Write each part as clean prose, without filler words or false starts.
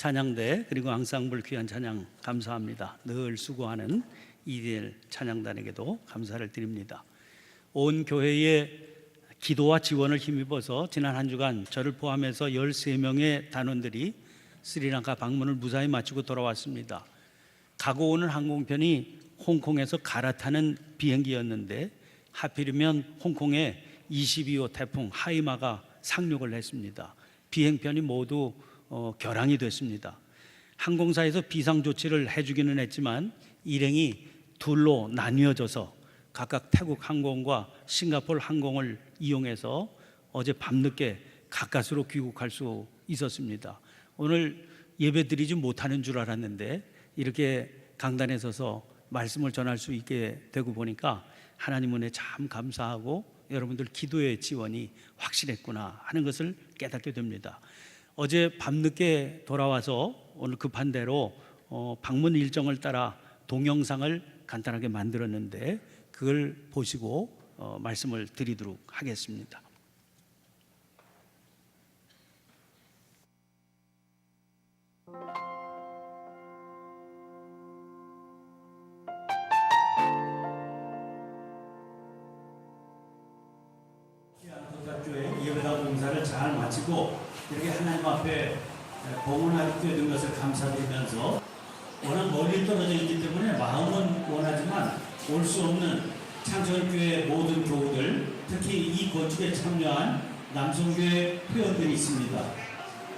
찬양대 그리고 앙상블 귀한 찬양 감사합니다. 늘 수고하는 이디엘 찬양단에게도 감사를 드립니다. 온 교회의 기도와 지원을 힘입어서 지난 한 주간 저를 포함해서 13명의 단원들이 스리랑카 방문을 무사히 마치고 돌아왔습니다. 가고 오는 항공편이 홍콩에서 갈아타는 비행기였는데 하필이면 홍콩에 22호 태풍 하이마가 상륙을 했습니다. 비행편이 모두 결항이 됐습니다. 항공사에서 비상조치를 해주기는 했지만 일행이 둘로 나뉘어져서 각각 태국 항공과 싱가포르 항공을 이용해서 어제 밤늦게 가까스로 귀국할 수 있었습니다. 오늘 예배 드리지 못하는 줄 알았는데 이렇게 강단에 서서 말씀을 전할 수 있게 되고 보니까 하나님 은혜 참 감사하고 여러분들 기도의 지원이 확실했구나 하는 것을 깨닫게 됩니다. 어제 밤늦게 돌아와서 오늘 급한 대로 방문 일정을 따라 동영상을 간단하게 만들었는데 그걸 보시고 말씀을 드리도록 하겠습니다. 교회 예배당 봉사를 잘 마치고 이렇게 하나님 앞에 봉헌하게 되는 것을 감사드리면서 워낙 멀리 떨어져 있기 때문에 마음은 원하지만 올 수 없는 창천교회 모든 교우들, 특히 이 건축에 참여한 남성교회 회원들이 있습니다.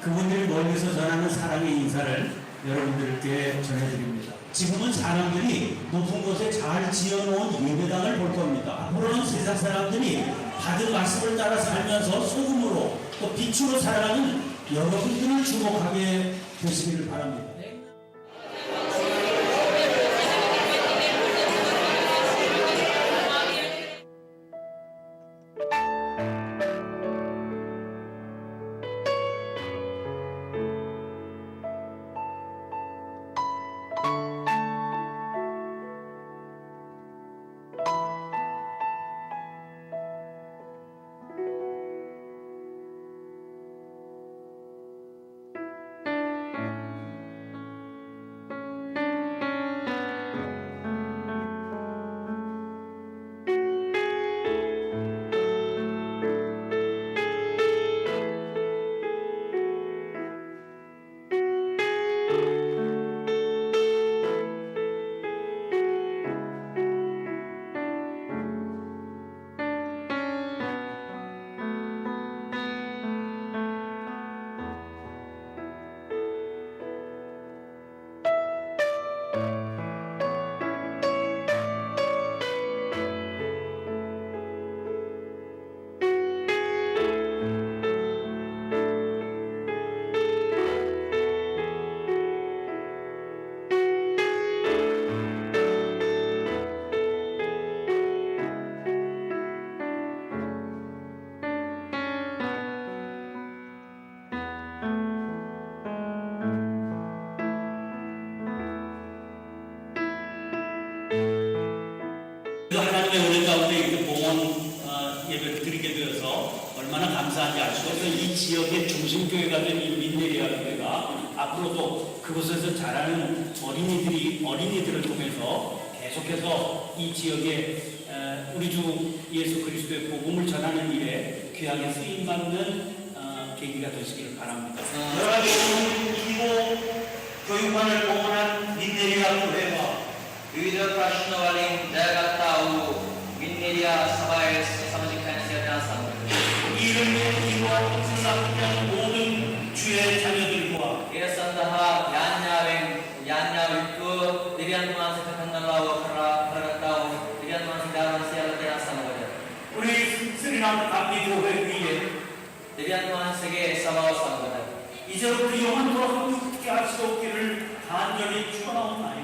그분들이 멀리서 전하는 사랑의 인사를 여러분들께 전해드립니다. 지금은 사람들이 높은 곳에 잘 지어놓은 예배당을 볼 겁니다. 앞으로는 세상 사람들이 받은 말씀을 따라 살면서 소금으로 또 빛으로 살아가는 여러분들을 주목하게 되시기를 바랍니다. 하나님의 은혜 가운데 이렇게 봉헌 예배를 드리게 되어서 얼마나 감사한지 아시고 이 지역의 중심교회가 된 이 민네리아 교회가 앞으로도 그곳에서 자라는 어린이들을 통해서 계속해서 이 지역에 우리 주 예수 그리스도의 복음을 전하는 일에 귀하게 쓰임받는 계기가 되시기를 바랍니다. 여러분 이고 교육관을 봉헌한 민네리아 교회와 Vivido Prashnawaling Jagatawu Minneria Sabayas Samajikan Siadasam 이름의 이와 생각하는 모든 주의 자녀들과 Irasandaha Yanyawiku Dirian Tuhan Sekatangalaw Karagataw Dirian Tuhan Sedaran Siadasam 우리 스리랑카 감리교회 위에 Dirian Tuhan Sege Sabaw 이제부터 영원토록 함께 할 수 없기를 간절히 축원하옵나이다.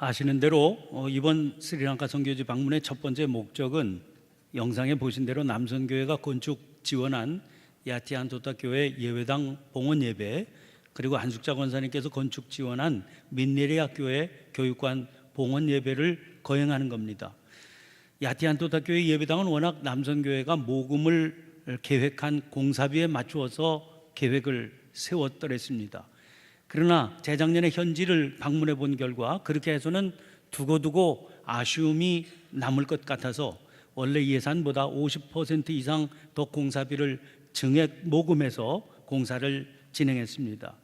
아시는 대로 이번 스리랑카 선교지 방문의 첫 번째 목적은 영상에 보신 대로 남선교회가 건축 지원한 야티안토타 교회 예배당 봉헌 예배, 그리고 한숙자 권사님께서 건축 지원한 민네리아 교회 교육관 봉헌 예배를 거행하는 겁니다. 야티안토타 교회 예배당은 워낙 남선교회가 모금을 계획한 공사비에 맞추어서 계획을 세웠더랬습니다. 그러나 재작년에 현지를 방문해 본 결과 그렇게 해서는 두고두고 아쉬움이 남을 것 같아서 원래 예산보다 50% 이상 더 공사비를 증액 모금해서 공사를 진행했습니다.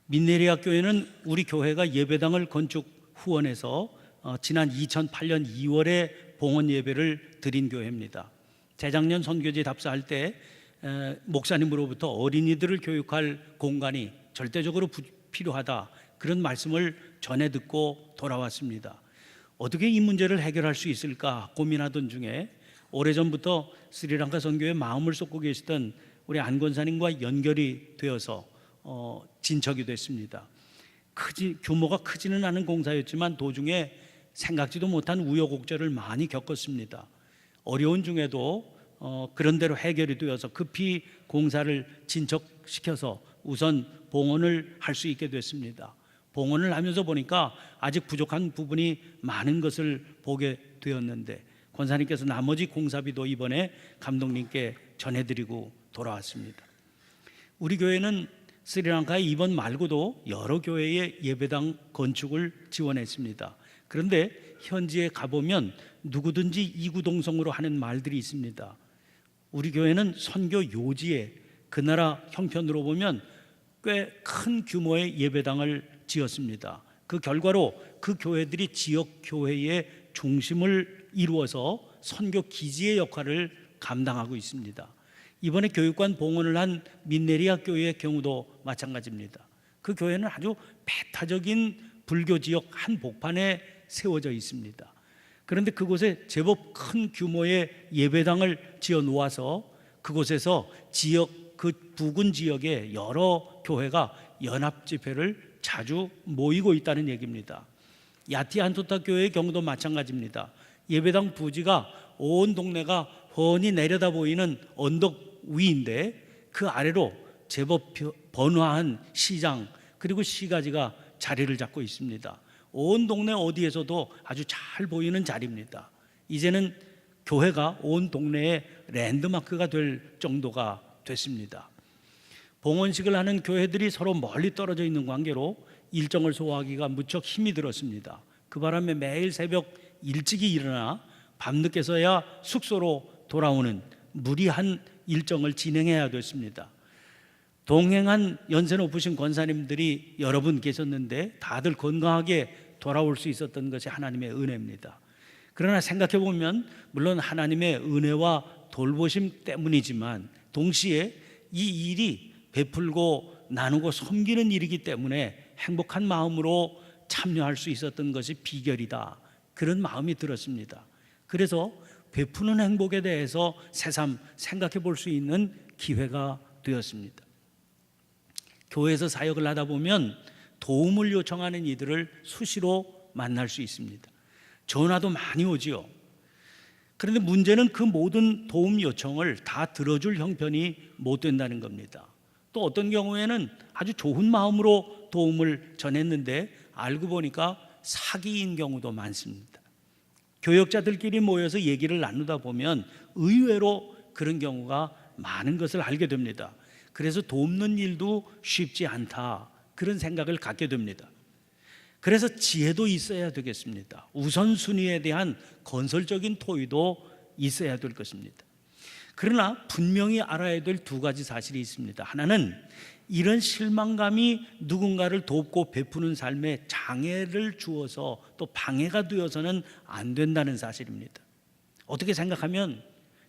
민네리아 교회는 우리 교회가 예배당을 건축 후원해서 지난 2008년 2월에 봉헌 예배를 드린 교회입니다. 재작년 선교지 답사할 때 목사님으로부터 어린이들을 교육할 공간이 절대적으로 필요하다, 그런 말씀을 전해 듣고 돌아왔습니다. 어떻게 이 문제를 해결할 수 있을까 고민하던 중에 오래전부터 스리랑카 선교에 마음을 쏟고 계시던 우리 안 권사님과 연결이 되어서 진척이 됐습니다. 규모가 크지는 않은 공사였지만 도중에 생각지도 못한 우여곡절을 많이 겪었습니다. 어려운 중에도 그런대로 해결이 되어서 급히 공사를 진척시켜서 우선 봉헌을 할 수 있게 됐습니다. 봉헌을 하면서 보니까 아직 부족한 부분이 많은 것을 보게 되었는데 권사님께서 나머지 공사비도 이번에 감독님께 전해드리고 돌아왔습니다. 우리 교회는 스리랑카에 이번 말고도 여러 교회의 예배당 건축을 지원했습니다. 그런데 현지에 가보면 누구든지 이구동성으로 하는 말들이 있습니다. 우리 교회는 선교 요지에 그 나라 형편으로 보면 꽤 큰 규모의 예배당을 지었습니다. 그 결과로 그 교회들이 지역 교회의 중심을 이루어서 선교 기지의 역할을 감당하고 있습니다. 이번에 교육관 봉헌을 한 민네리아 교회의 경우도 마찬가지입니다. 그 교회는 아주 배타적인 불교 지역 한복판에 세워져 있습니다. 그런데 그곳에 제법 큰 규모의 예배당을 지어 놓아서 그곳에서 그 부근 지역의 여러 교회가 연합 집회를 자주 모이고 있다는 얘기입니다. 야티안토타 교회의 경우도 마찬가지입니다. 예배당 부지가 온 동네가 훤히 내려다 보이는 언덕 위인데 그 아래로 제법 번화한 시장 그리고 시가지가 자리를 잡고 있습니다. 온 동네 어디에서도 아주 잘 보이는 자리입니다. 이제는 교회가 온 동네의 랜드마크가 될 정도가 됐습니다. 봉헌식을 하는 교회들이 서로 멀리 떨어져 있는 관계로 일정을 소화하기가 무척 힘이 들었습니다. 그 바람에 매일 새벽 일찍이 일어나 밤늦게서야 숙소로 돌아오는 무리한 일정을 진행해야 됐습니다. 동행한 연세 높으신 권사님들이 여러 분 계셨는데 다들 건강하게 돌아올 수 있었던 것이 하나님의 은혜입니다. 그러나 생각해 보면 물론 하나님의 은혜와 돌보심 때문이지만 동시에 이 일이 베풀고 나누고 섬기는 일이기 때문에 행복한 마음으로 참여할 수 있었던 것이 비결이다, 그런 마음이 들었습니다. 그래서 베푸는 행복에 대해서 새삼 생각해 볼 수 있는 기회가 되었습니다. 교회에서 사역을 하다 보면 도움을 요청하는 이들을 수시로 만날 수 있습니다. 전화도 많이 오지요. 그런데 문제는 그 모든 도움 요청을 다 들어줄 형편이 못 된다는 겁니다. 또 어떤 경우에는 아주 좋은 마음으로 도움을 전했는데 알고 보니까 사기인 경우도 많습니다. 교역자들끼리 모여서 얘기를 나누다 보면 의외로 그런 경우가 많은 것을 알게 됩니다. 그래서 돕는 일도 쉽지 않다, 그런 생각을 갖게 됩니다. 그래서 지혜도 있어야 되겠습니다. 우선순위에 대한 건설적인 토의도 있어야 될 것입니다. 그러나 분명히 알아야 될 두 가지 사실이 있습니다. 하나는 이런 실망감이 누군가를 돕고 베푸는 삶에 장애를 주어서 또 방해가 되어서는 안 된다는 사실입니다. 어떻게 생각하면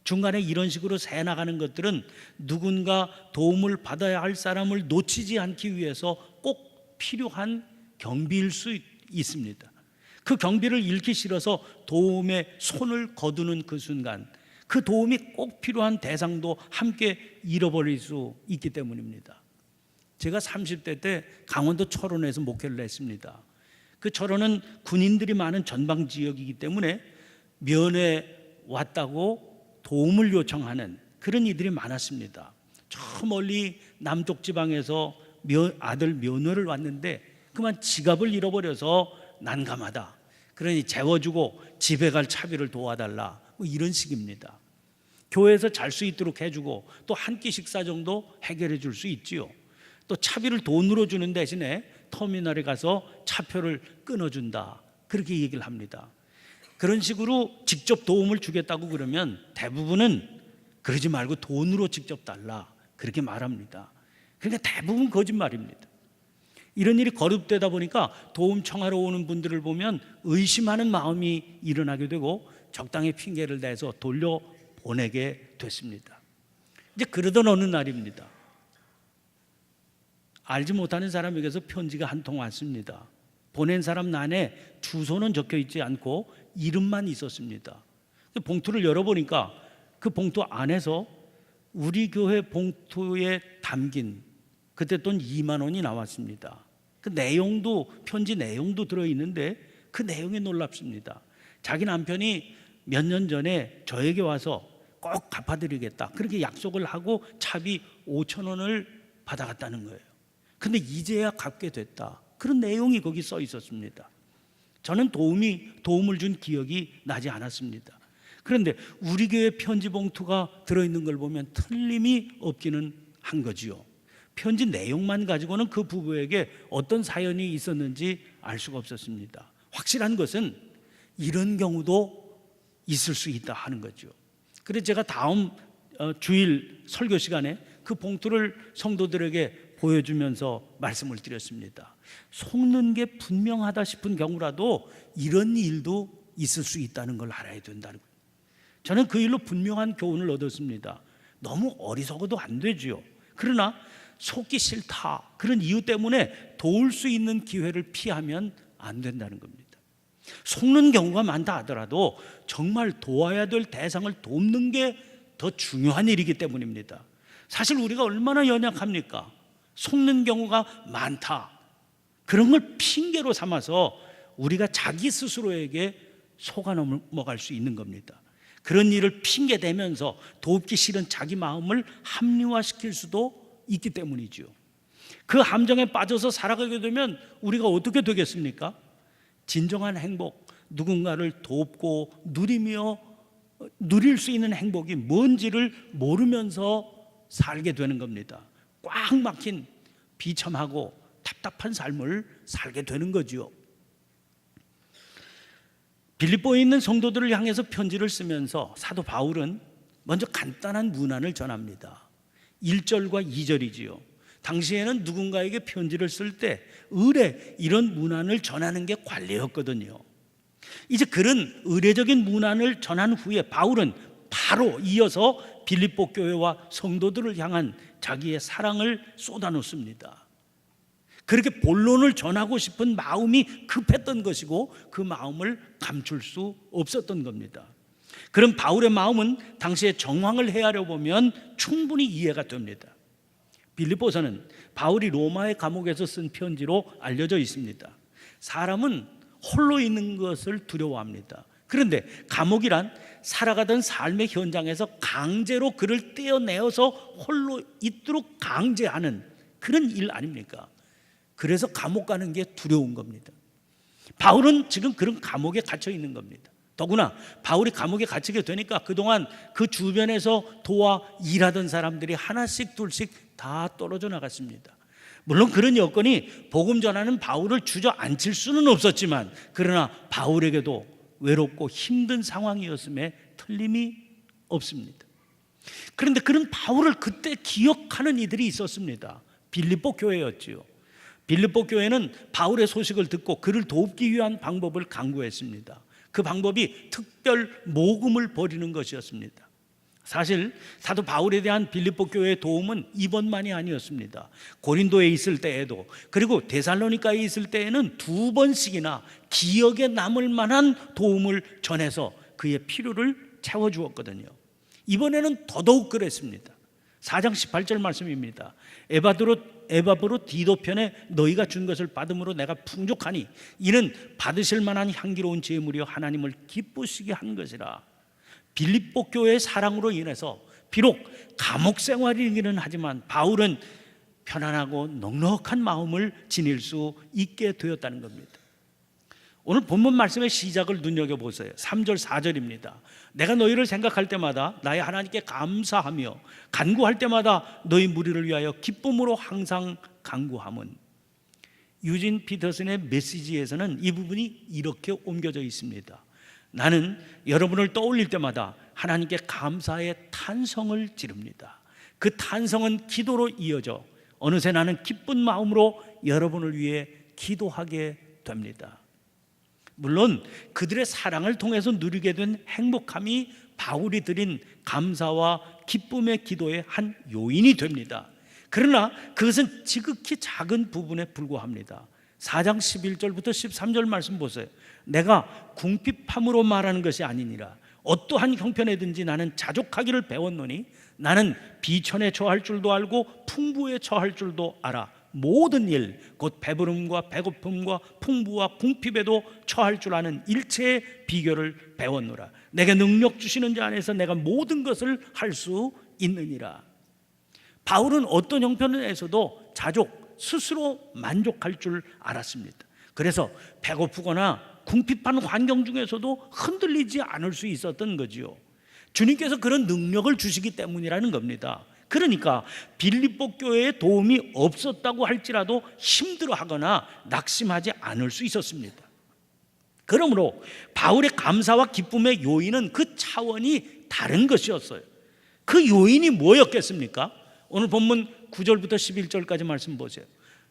중간에 이런 식으로 새 나가는 것들은 누군가 도움을 받아야 할 사람을 놓치지 않기 위해서 꼭 필요한 경비일 수 있습니다. 그 경비를 잃기 싫어서 도움에 손을 거두는 그 순간 그 도움이 꼭 필요한 대상도 함께 잃어버릴 수 있기 때문입니다. 제가 30대 때 강원도 철원에서 목회를 했습니다. 그 철원은 군인들이 많은 전방 지역이기 때문에 면회 왔다고 도움을 요청하는 그런 이들이 많았습니다. 저 멀리 남쪽 지방에서 아들 면회를 왔는데 그만 지갑을 잃어버려서 난감하다. 그러니 재워주고 집에 갈 차비를 도와달라. 뭐 이런 식입니다. 교회에서 잘 수 있도록 해주고 또 한 끼 식사 정도 해결해 줄 수 있지요. 또 차비를 돈으로 주는 대신에 터미널에 가서 차표를 끊어준다. 그렇게 얘기를 합니다. 그런 식으로 직접 도움을 주겠다고 그러면 대부분은 그러지 말고 돈으로 직접 달라. 그렇게 말합니다. 그러니까 대부분 거짓말입니다. 이런 일이 거듭되다 보니까 도움 청하러 오는 분들을 보면 의심하는 마음이 일어나게 되고 적당히 핑계를 대서 돌려보내게 됐습니다. 이제 그러던 어느 날입니다. 알지 못하는 사람에게서 편지가 한 통 왔습니다. 보낸 사람 난에 주소는 적혀 있지 않고 이름만 있었습니다. 봉투를 열어보니까 그 봉투 안에서 우리 교회 봉투에 담긴 그때 돈 2만 원이 나왔습니다. 그 내용도 편지 내용도 들어있는데 그 내용이 놀랍습니다. 자기 남편이 몇 년 전에 저에게 와서 꼭 갚아드리겠다 그렇게 약속을 하고 차비 5천 원을 받아갔다는 거예요. 근데 이제야 갚게 됐다. 그런 내용이 거기 써 있었습니다. 저는 도움을 준 기억이 나지 않았습니다. 그런데 우리 교회 편지 봉투가 들어있는 걸 보면 틀림이 없기는 한 거지요. 편지 내용만 가지고는 그 부부에게 어떤 사연이 있었는지 알 수가 없었습니다. 확실한 것은 이런 경우도 있을 수 있다 하는 거죠. 그래서 제가 다음 주일 설교 시간에 그 봉투를 성도들에게 보여주면서 말씀을 드렸습니다. 속는 게 분명하다 싶은 경우라도 이런 일도 있을 수 있다는 걸 알아야 된다는 거예요. 저는 그 일로 분명한 교훈을 얻었습니다. 너무 어리석어도 안 되지요. 그러나 속기 싫다 그런 이유 때문에 도울 수 있는 기회를 피하면 안 된다는 겁니다. 속는 경우가 많다 하더라도 정말 도와야 될 대상을 돕는 게 더 중요한 일이기 때문입니다. 사실 우리가 얼마나 연약합니까? 속는 경우가 많다. 그런 걸 핑계로 삼아서 우리가 자기 스스로에게 속아 넘어갈 수 있는 겁니다. 그런 일을 핑계 대면서 돕기 싫은 자기 마음을 합리화시킬 수도 있기 때문이죠. 그 함정에 빠져서 살아가게 되면 우리가 어떻게 되겠습니까? 진정한 행복, 누군가를 돕고 누릴 수 있는 행복이 뭔지를 모르면서 살게 되는 겁니다. 꽉 막힌 비참하고 답답한 삶을 살게 되는 거지요. 빌립보에 있는 성도들을 향해서 편지를 쓰면서 사도 바울은 먼저 간단한 문안을 전합니다. 1절과 2절이지요. 당시에는 누군가에게 편지를 쓸 때 의례 이런 문안을 전하는 게 관례였거든요. 이제 그런 의례적인 문안을 전한 후에 바울은 바로 이어서 빌립보 교회와 성도들을 향한 자기의 사랑을 쏟아놓습니다. 그렇게 본론을 전하고 싶은 마음이 급했던 것이고 그 마음을 감출 수 없었던 겁니다. 그럼 바울의 마음은 당시의 정황을 헤아려 보면 충분히 이해가 됩니다. 빌립보서는 바울이 로마의 감옥에서 쓴 편지로 알려져 있습니다. 사람은 홀로 있는 것을 두려워합니다. 그런데 감옥이란 살아가던 삶의 현장에서 강제로 그를 떼어내어서 홀로 있도록 강제하는 그런 일 아닙니까? 그래서 감옥 가는 게 두려운 겁니다. 바울은 지금 그런 감옥에 갇혀 있는 겁니다. 더구나 바울이 감옥에 갇히게 되니까 그동안 그 주변에서 도와 일하던 사람들이 하나씩 둘씩 다 떨어져 나갔습니다. 물론 그런 여건이 복음 전하는 바울을 주저앉힐 수는 없었지만 그러나 바울에게도 외롭고 힘든 상황이었음에 틀림이 없습니다. 그런데 그런 바울을 그때 기억하는 이들이 있었습니다. 빌립보 교회였지요. 빌립보 교회는 바울의 소식을 듣고 그를 돕기 위한 방법을 강구했습니다. 그 방법이 특별 모금을 벌이는 것이었습니다. 사실 사도 바울에 대한 빌립보 교회의 도움은 이번만이 아니었습니다. 고린도에 있을 때에도 그리고 데살로니가에 있을 때에는 2번씩이나 기억에 남을 만한 도움을 전해서 그의 필요를 채워주었거든요. 이번에는 더더욱 그랬습니다. 4장 18절 말씀입니다. 에바브로 디도편에 너희가 준 것을 받음으로 내가 풍족하니 이는 받으실 만한 향기로운 제물이여 하나님을 기쁘시게 한 것이라. 빌립보 교회의 사랑으로 인해서 비록 감옥 생활이기는 하지만 바울은 편안하고 넉넉한 마음을 지닐 수 있게 되었다는 겁니다. 오늘 본문 말씀의 시작을 눈여겨보세요. 3절 4절입니다. 내가 너희를 생각할 때마다 나의 하나님께 감사하며 간구할 때마다 너희 무리를 위하여 기쁨으로 항상 간구함은. 유진 피터슨의 메시지에서는 이 부분이 이렇게 옮겨져 있습니다. 나는 여러분을 떠올릴 때마다 하나님께 감사의 탄성을 지릅니다. 그 탄성은 기도로 이어져 어느새 나는 기쁜 마음으로 여러분을 위해 기도하게 됩니다. 물론 그들의 사랑을 통해서 누리게 된 행복함이 바울이 드린 감사와 기쁨의 기도의 한 요인이 됩니다. 그러나 그것은 지극히 작은 부분에 불과합니다. 4장 11절부터 13절 말씀 보세요. 내가 궁핍함으로 말하는 것이 아니니라. 어떠한 형편에든지 나는 자족하기를 배웠노니 나는 비천에 처할 줄도 알고 풍부에 처할 줄도 알아. 모든 일 곧 배부름과 배고픔과 풍부와 궁핍에도 처할 줄 아는 일체의 비결을 배웠노라. 내게 능력 주시는 자 안에서 내가 모든 것을 할 수 있느니라. 바울은 어떤 형편에서도 자족 스스로 만족할 줄 알았습니다. 그래서 배고프거나 궁핍한 환경 중에서도 흔들리지 않을 수 있었던 거지요. 주님께서 그런 능력을 주시기 때문이라는 겁니다. 그러니까 빌립보 교회에 도움이 없었다고 할지라도 힘들어하거나 낙심하지 않을 수 있었습니다. 그러므로 바울의 감사와 기쁨의 요인은 그 차원이 다른 것이었어요. 그 요인이 뭐였겠습니까? 오늘 본문 9절부터 11절까지 말씀 보세요.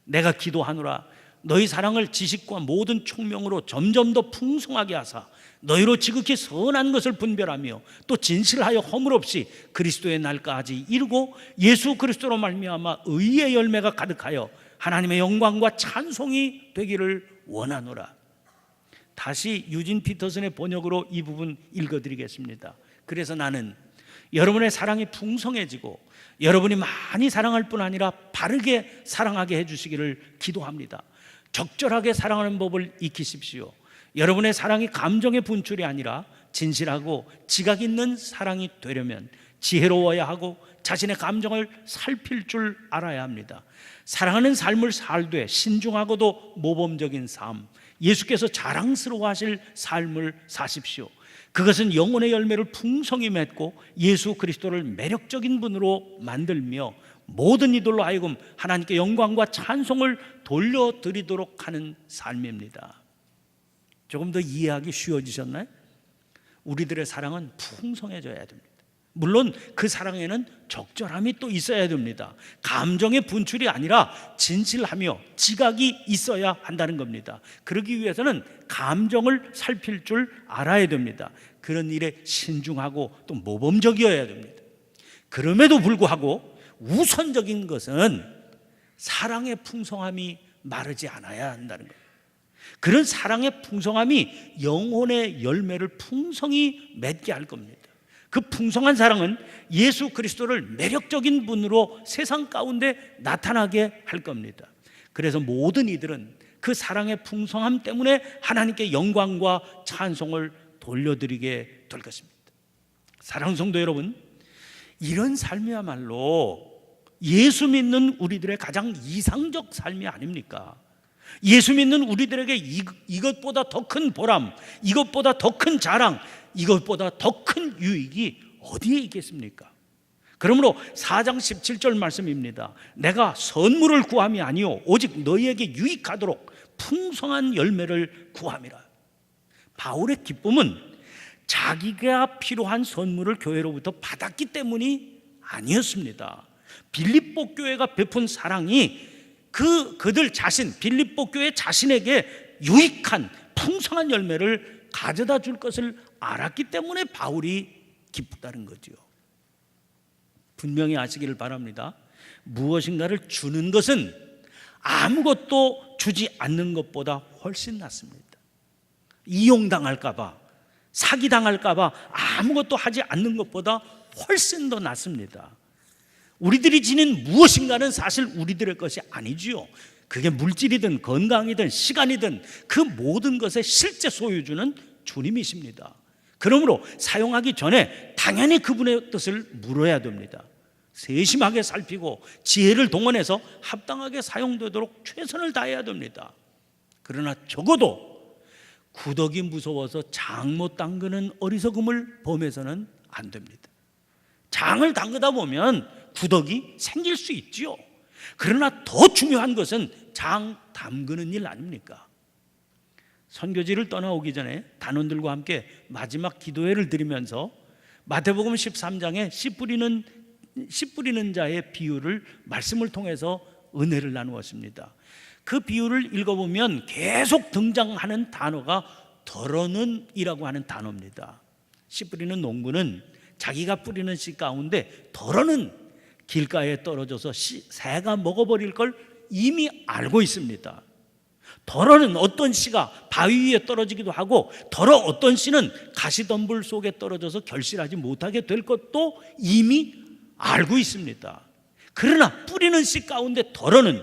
내가 기도하노라 너희 사랑을 지식과 모든 총명으로 점점 더 풍성하게 하사 너희로 지극히 선한 것을 분별하며 또 진실하여 허물 없이 그리스도의 날까지 이루고 예수 그리스도로 말미암아 의의 열매가 가득하여 하나님의 영광과 찬송이 되기를 원하노라. 다시 유진 피터슨의 번역으로 이 부분 읽어드리겠습니다. 그래서 나는 여러분의 사랑이 풍성해지고 여러분이 많이 사랑할 뿐 아니라 바르게 사랑하게 해주시기를 기도합니다. 적절하게 사랑하는 법을 익히십시오. 여러분의 사랑이 감정의 분출이 아니라 진실하고 지각 있는 사랑이 되려면 지혜로워야 하고 자신의 감정을 살필 줄 알아야 합니다. 사랑하는 삶을 살되 신중하고도 모범적인 삶, 예수께서 자랑스러워하실 삶을 사십시오. 그것은 영혼의 열매를 풍성히 맺고 예수 그리스도를 매력적인 분으로 만들며 모든 이들로 하여금 하나님께 영광과 찬송을 돌려드리도록 하는 삶입니다. 조금 더 이해하기 쉬워지셨나요? 우리들의 사랑은 풍성해져야 됩니다. 물론 그 사랑에는 적절함이 또 있어야 됩니다. 감정의 분출이 아니라 진실하며 지각이 있어야 한다는 겁니다. 그러기 위해서는 감정을 살필 줄 알아야 됩니다. 그런 일에 신중하고 또 모범적이어야 됩니다. 그럼에도 불구하고 우선적인 것은 사랑의 풍성함이 마르지 않아야 한다는 거예요. 그런 사랑의 풍성함이 영혼의 열매를 풍성히 맺게 할 겁니다. 그 풍성한 사랑은 예수 그리스도를 매력적인 분으로 세상 가운데 나타나게 할 겁니다. 그래서 모든 이들은 그 사랑의 풍성함 때문에 하나님께 영광과 찬송을 돌려드리게 될 것입니다. 사랑하는 성도 여러분, 이런 삶이야말로 예수 믿는 우리들의 가장 이상적 삶이 아닙니까? 예수 믿는 우리들에게 이것보다 더 큰 보람, 이것보다 더 큰 자랑, 이것보다 더 큰 유익이 어디에 있겠습니까? 그러므로 4장 17절 말씀입니다. 내가 선물을 구함이 아니요 오직 너희에게 유익하도록 풍성한 열매를 구함이라. 바울의 기쁨은 자기가 필요한 선물을 교회로부터 받았기 때문이 아니었습니다. 빌립보 교회가 베푼 사랑이 그들 자신, 빌립보 교회 자신에게 유익한 풍성한 열매를 가져다 줄 것을 알았기 때문에 바울이 기쁘다는 거죠. 분명히 아시기를 바랍니다. 무엇인가를 주는 것은 아무것도 주지 않는 것보다 훨씬 낫습니다. 이용당할까 봐, 사기당할까 봐 아무것도 하지 않는 것보다 훨씬 더 낫습니다. 우리들이 지닌 무엇인가는 사실 우리들의 것이 아니지요. 그게 물질이든 건강이든 시간이든 그 모든 것의 실제 소유주는 주님이십니다. 그러므로 사용하기 전에 당연히 그분의 뜻을 물어야 됩니다. 세심하게 살피고 지혜를 동원해서 합당하게 사용되도록 최선을 다해야 됩니다. 그러나 적어도 구더기 무서워서 장 못 담그는 어리석음을 범해서는 안 됩니다. 장을 담그다 보면 구더기 생길 수 있지요. 그러나 더 중요한 것은 장 담그는 일 아닙니까? 선교지를 떠나오기 전에 단원들과 함께 마지막 기도회를 드리면서 마태복음 13장에 씨 뿌리는 자의 비유를 말씀을 통해서 은혜를 나누었습니다. 그 비유를 읽어보면 계속 등장하는 단어가 덜어는 이라고 하는 단어입니다. 씨 뿌리는 농부는 자기가 뿌리는 씨 가운데 덜어는 길가에 떨어져서 새가 먹어버릴 걸 이미 알고 있습니다. 덜어는 어떤 씨가 바위 위에 떨어지기도 하고 덜어 어떤 씨는 가시덤불 속에 떨어져서 결실하지 못하게 될 것도 이미 알고 있습니다. 그러나 뿌리는 씨 가운데 덜어는,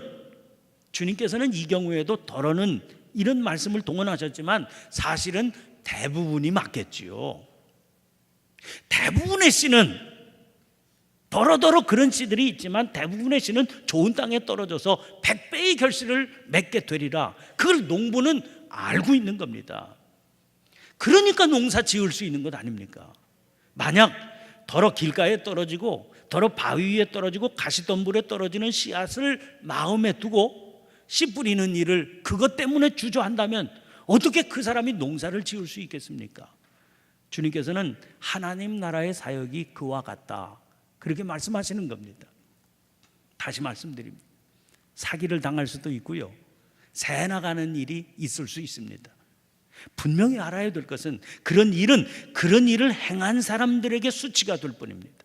주님께서는 이 경우에도 덜어는 이런 말씀을 동원하셨지만 사실은 대부분이 맞겠지요. 대부분의 씨는 더러더러 그런 씨들이 있지만 대부분의 씨는 좋은 땅에 떨어져서 100배의 결실을 맺게 되리라. 그걸 농부는 알고 있는 겁니다. 그러니까 농사 지을 수 있는 것 아닙니까? 만약 더러 길가에 떨어지고 더러 바위 위에 떨어지고 가시덤불에 떨어지는 씨앗을 마음에 두고 씨 뿌리는 일을 그것 때문에 주저한다면 어떻게 그 사람이 농사를 지을 수 있겠습니까? 주님께서는 하나님 나라의 사역이 그와 같다, 그렇게 말씀하시는 겁니다. 다시 말씀드립니다. 사기를 당할 수도 있고요, 새 나가는 일이 있을 수 있습니다. 분명히 알아야 될 것은 그런 일을 행한 사람들에게 수치가 될 뿐입니다.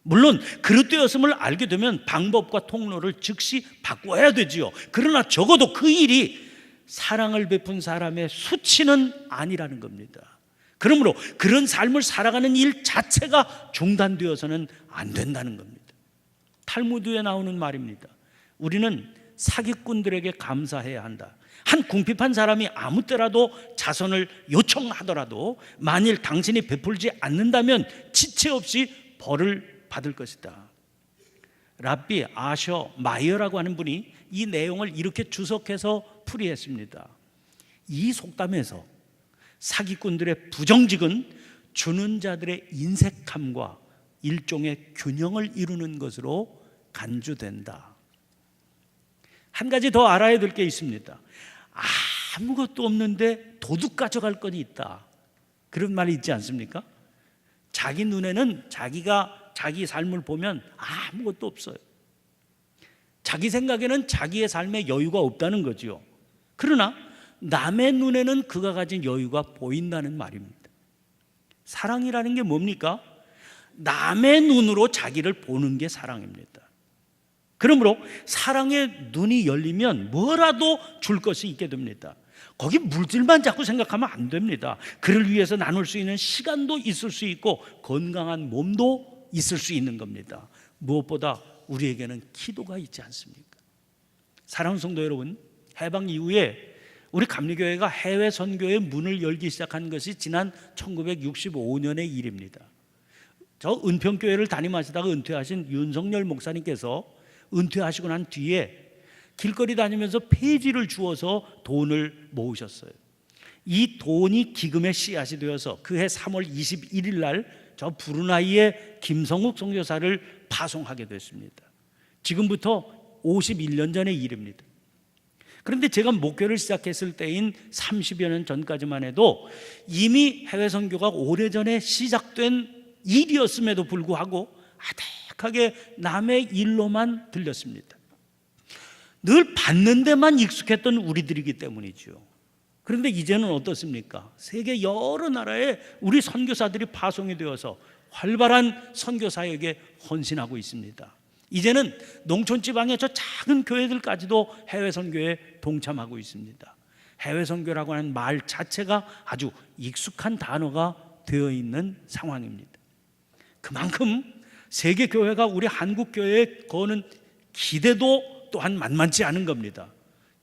물론 그릇되었음을 알게 되면 방법과 통로를 즉시 바꿔야 되지요. 그러나 적어도 그 일이 사랑을 베푼 사람의 수치는 아니라는 겁니다. 그러므로 그런 삶을 살아가는 일 자체가 중단되어서는 안 된다는 겁니다. 탈무드에 나오는 말입니다. 우리는 사기꾼들에게 감사해야 한다. 한 궁핍한 사람이 아무 때라도 자선을 요청하더라도 만일 당신이 베풀지 않는다면 지체 없이 벌을 받을 것이다. 랍비 아셔 마이어라고 하는 분이 이 내용을 이렇게 주석해서 풀이했습니다. 이 속담에서 사기꾼들의 부정직은 주는 자들의 인색함과 일종의 균형을 이루는 것으로 간주된다. 한 가지 더 알아야 될 게 있습니다. 아무것도 없는데 도둑 가져갈 건이 있다, 그런 말이 있지 않습니까? 자기 눈에는 자기 삶을 보면 아무것도 없어요. 자기 생각에는 자기의 삶에 여유가 없다는 거지요. 그러나 남의 눈에는 그가 가진 여유가 보인다는 말입니다. 사랑이라는 게 뭡니까? 남의 눈으로 자기를 보는 게 사랑입니다. 그러므로 사랑의 눈이 열리면 뭐라도 줄 것이 있게 됩니다. 거기 물질만 자꾸 생각하면 안 됩니다. 그를 위해서 나눌 수 있는 시간도 있을 수 있고 건강한 몸도 있을 수 있는 겁니다. 무엇보다 우리에게는 기도가 있지 않습니까? 사랑하는 성도 여러분, 해방 이후에 우리 감리교회가 해외 선교의 문을 열기 시작한 것이 지난 1965년의 일입니다. 저 은평교회를 담임하시다가 은퇴하신 윤석열 목사님께서 은퇴하시고 난 뒤에 길거리 다니면서 폐지를 주어서 돈을 모으셨어요. 이 돈이 기금의 씨앗이 되어서 그해 3월 21일 날 저 브루나이의 김성욱 선교사를 파송하게 됐습니다. 지금부터 51년 전의 일입니다. 그런데 제가 목회를 시작했을 때인 30여 년 전까지만 해도 이미 해외 선교가 오래전에 시작된 일이었음에도 불구하고 아득하게 남의 일로만 들렸습니다. 늘 받는 데만 익숙했던 우리들이기 때문이죠. 그런데 이제는 어떻습니까? 세계 여러 나라에 우리 선교사들이 파송이 되어서 활발한 선교 사역에 헌신하고 있습니다. 이제는 농촌 지방의 저 작은 교회들까지도 해외 선교에 동참하고 있습니다. 해외 선교라고 하는 말 자체가 아주 익숙한 단어가 되어 있는 상황입니다. 그만큼 세계 교회가 우리 한국 교회에 거는 기대도 또한 만만치 않은 겁니다.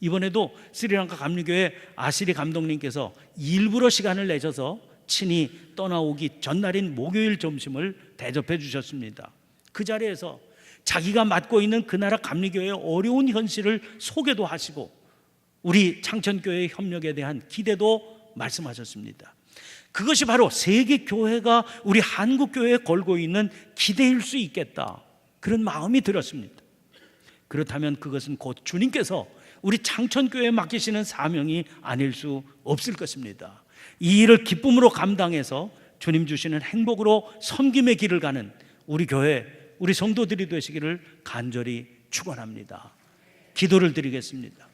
이번에도 스리랑카 감리교회 아시리 감독님께서 일부러 시간을 내셔서 친히 떠나오기 전날인 목요일 점심을 대접해 주셨습니다. 그 자리에서 자기가 맡고 있는 그 나라 감리교회의 어려운 현실을 소개도 하시고 우리 창천교회의 협력에 대한 기대도 말씀하셨습니다. 그것이 바로 세계교회가 우리 한국교회에 걸고 있는 기대일 수 있겠다, 그런 마음이 들었습니다. 그렇다면 그것은 곧 주님께서 우리 창천교회에 맡기시는 사명이 아닐 수 없을 것입니다. 이 일을 기쁨으로 감당해서 주님 주시는 행복으로 섬김의 길을 가는 우리 교회, 우리 성도들이 되시기를 간절히 축원합니다. 기도를 드리겠습니다.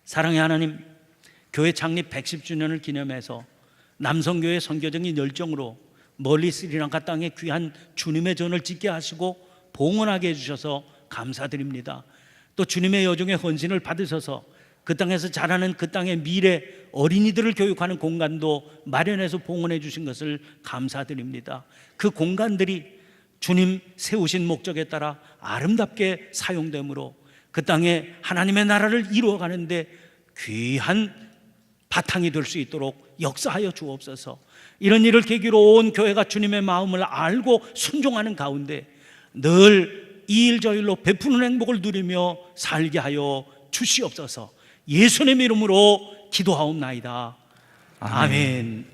사랑의 하나님, 교회 창립 110주년을 기념해서 남성교회 선교적인 열정으로 멀리 스리랑카 땅에 귀한 주님의 전을 짓게 하시고 봉헌하게 해주셔서 감사드립니다. 또 주님의 여종의 헌신을 받으셔서 그 땅에서 자라는 그 땅의 미래 어린이들을 교육하는 공간도 마련해서 봉헌해 주신 것을 감사드립니다. 그 공간들이 주님 세우신 목적에 따라 아름답게 사용되므로 그 땅에 하나님의 나라를 이루어가는데 귀한 바탕이 될 수 있도록 역사하여 주옵소서. 이런 일을 계기로 온 교회가 주님의 마음을 알고 순종하는 가운데 늘 이 일 저 일로 베푸는 행복을 누리며 살게 하여 주시옵소서. 예수님의 이름으로 기도하옵나이다. 아멘.